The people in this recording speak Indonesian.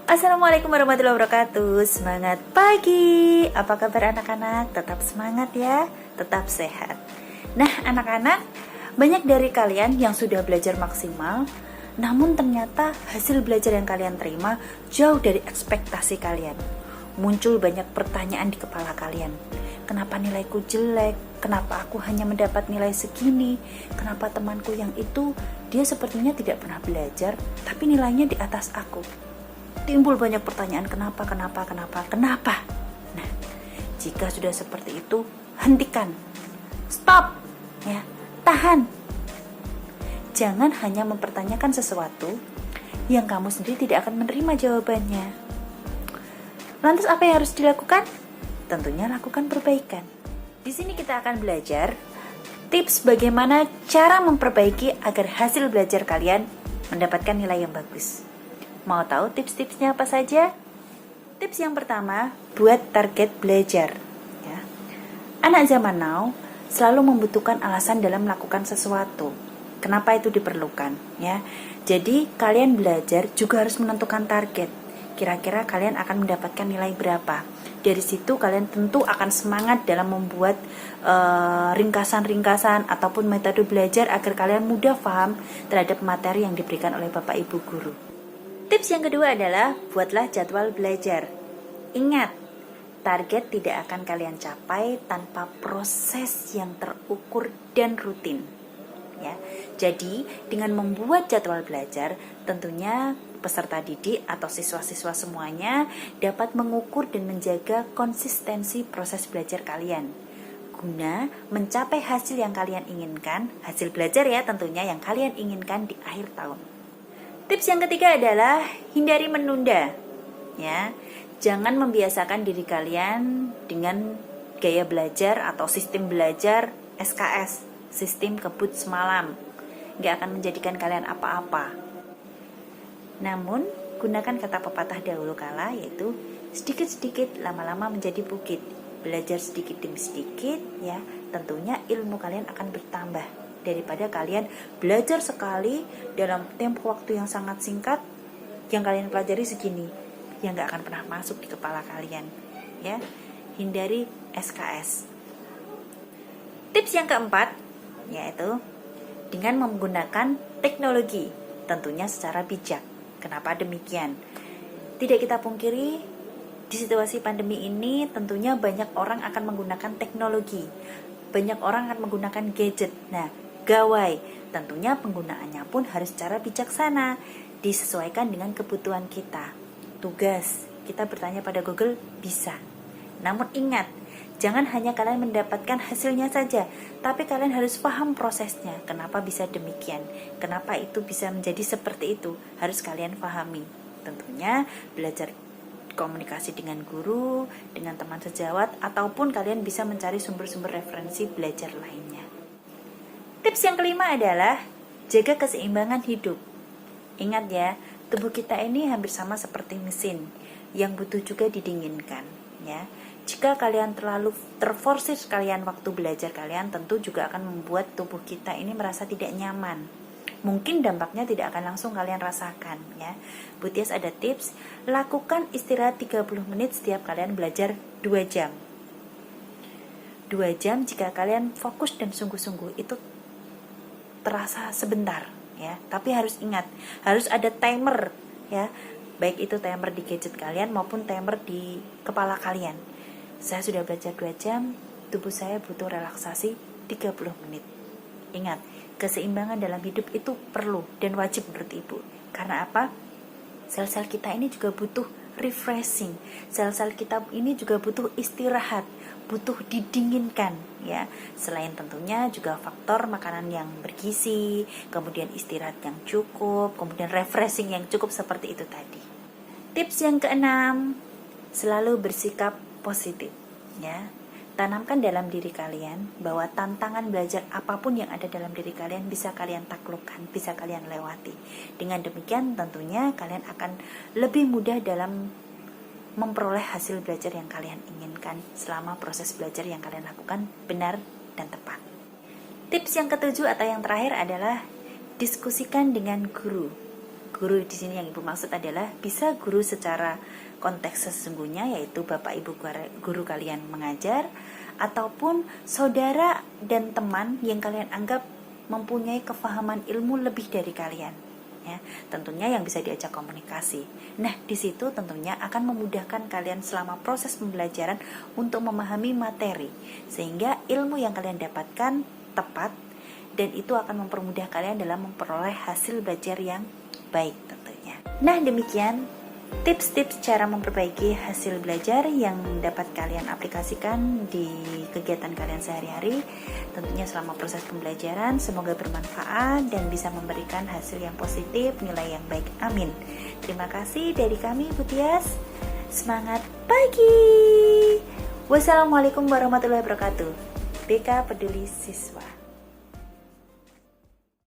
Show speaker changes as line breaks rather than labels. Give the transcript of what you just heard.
Assalamualaikum warahmatullahi wabarakatuh. Semangat pagi. Apa kabar anak-anak? Tetap semangat ya, tetap sehat. Nah anak-anak, banyak dari kalian yang sudah belajar maksimal, namun ternyata hasil belajar yang kalian terima jauh dari ekspektasi kalian. Muncul banyak pertanyaan di kepala kalian. Kenapa nilaiku jelek? Kenapa aku hanya mendapat nilai segini? Kenapa temanku yang itu, dia sepertinya tidak pernah belajar, tapi nilainya di atas aku? Timbul banyak pertanyaan kenapa. Nah, jika sudah seperti itu, hentikan. Stop. Ya, tahan. Jangan hanya mempertanyakan sesuatu yang kamu sendiri tidak akan menerima jawabannya. Lantas apa yang harus dilakukan? Tentunya lakukan perbaikan. Di sini kita akan belajar tips bagaimana cara memperbaiki agar hasil belajar kalian mendapatkan nilai yang bagus. Mau tahu tips-tipsnya apa saja? Tips yang pertama, buat target belajar. Ya. Anak zaman now selalu membutuhkan alasan dalam melakukan sesuatu. Kenapa itu diperlukan? Ya. Jadi kalian belajar juga harus menentukan target. Kira-kira kalian akan mendapatkan nilai berapa? Dari situ kalian tentu akan semangat dalam membuat ringkasan-ringkasan ataupun metode belajar agar kalian mudah paham terhadap materi yang diberikan oleh Bapak Ibu Guru. Tips yang kedua adalah buatlah jadwal belajar. Ingat, target tidak akan kalian capai tanpa proses yang terukur dan rutin. Ya, jadi dengan membuat jadwal belajar, tentunya peserta didik atau siswa-siswa semuanya dapat mengukur dan menjaga konsistensi proses belajar kalian, guna mencapai hasil yang kalian inginkan, hasil belajar ya tentunya yang kalian inginkan di akhir tahun. Tips yang ketiga adalah hindari menunda. Ya, jangan membiasakan diri kalian dengan gaya belajar atau sistem belajar SKS, sistem kebut semalam. Gak akan menjadikan kalian apa-apa. Namun, gunakan kata pepatah dahulu kala, yaitu sedikit-sedikit lama-lama menjadi bukit. Belajar sedikit demi sedikit, ya, tentunya ilmu kalian akan bertambah. Daripada kalian belajar sekali dalam tempo waktu yang sangat singkat, yang kalian pelajari segini, yang gak akan pernah masuk di kepala kalian. Ya, hindari SKS. Tips yang keempat, yaitu dengan menggunakan teknologi, tentunya secara bijak. Kenapa demikian? Tidak kita pungkiri, di situasi pandemi ini tentunya banyak orang akan menggunakan teknologi. Banyak orang akan menggunakan gadget. Nah, gawai, tentunya penggunaannya pun harus secara bijaksana, disesuaikan dengan kebutuhan kita. Tugas, kita bertanya pada Google, bisa. Namun ingat, jangan hanya kalian mendapatkan hasilnya saja, tapi kalian harus paham prosesnya. Kenapa bisa demikian? Kenapa itu bisa menjadi seperti itu? Harus kalian pahami. Tentunya belajar komunikasi dengan guru, dengan teman sejawat, ataupun kalian bisa mencari sumber-sumber referensi belajar lainnya. Tips yang kelima adalah jaga keseimbangan hidup. Ingat ya, tubuh kita ini hampir sama seperti mesin yang butuh juga didinginkan. Ya, jika kalian terlalu terforsir sekalian waktu belajar kalian, tentu juga akan membuat tubuh kita ini merasa tidak nyaman. Mungkin dampaknya tidak akan langsung kalian rasakan. Ya, Butias ada tips, lakukan istirahat 30 menit setiap kalian belajar 2 jam. 2 jam jika kalian fokus dan sungguh-sungguh itu terasa sebentar, ya. Tapi harus ingat, harus ada timer, ya. Baik itu timer di gadget kalian maupun timer di kepala kalian. Saya sudah belajar 2 jam, tubuh saya butuh relaksasi 30 menit. Ingat, keseimbangan dalam hidup itu perlu dan wajib menurut Ibu. Karena apa? Sel-sel kita ini juga butuh refreshing. Sel-sel kita ini juga butuh istirahat, butuh didinginkan, ya. Selain tentunya juga faktor makanan yang bergizi, kemudian istirahat yang cukup, kemudian refreshing yang cukup seperti itu tadi. Tips yang keenam, selalu bersikap positif, ya. Tanamkan dalam diri kalian bahwa tantangan belajar apapun yang ada dalam diri kalian bisa kalian taklukkan, bisa kalian lewati. Dengan demikian tentunya kalian akan lebih mudah dalam memperoleh hasil belajar yang kalian inginkan selama proses belajar yang kalian lakukan benar dan tepat. Tips yang ketujuh atau yang terakhir adalah diskusikan dengan guru. Guru di sini yang Ibu maksud adalah bisa guru secara konteks sesungguhnya, yaitu Bapak Ibu guru kalian mengajar, ataupun saudara dan teman yang kalian anggap mempunyai kefahaman ilmu lebih dari kalian. Ya, tentunya yang bisa diajak komunikasi. Nah, di situ tentunya akan memudahkan kalian selama proses pembelajaran untuk memahami materi, sehingga ilmu yang kalian dapatkan tepat, dan itu akan mempermudah kalian dalam memperoleh hasil belajar yang baik tentunya. Nah, demikian tips-tips cara memperbaiki hasil belajar yang dapat kalian aplikasikan di kegiatan kalian sehari-hari, tentunya selama proses pembelajaran. Semoga bermanfaat dan bisa memberikan hasil yang positif, nilai yang baik. Amin. Terima kasih dari kami, Bu Tias. Semangat pagi. Wassalamualaikum warahmatullahi wabarakatuh. BK Peduli Siswa.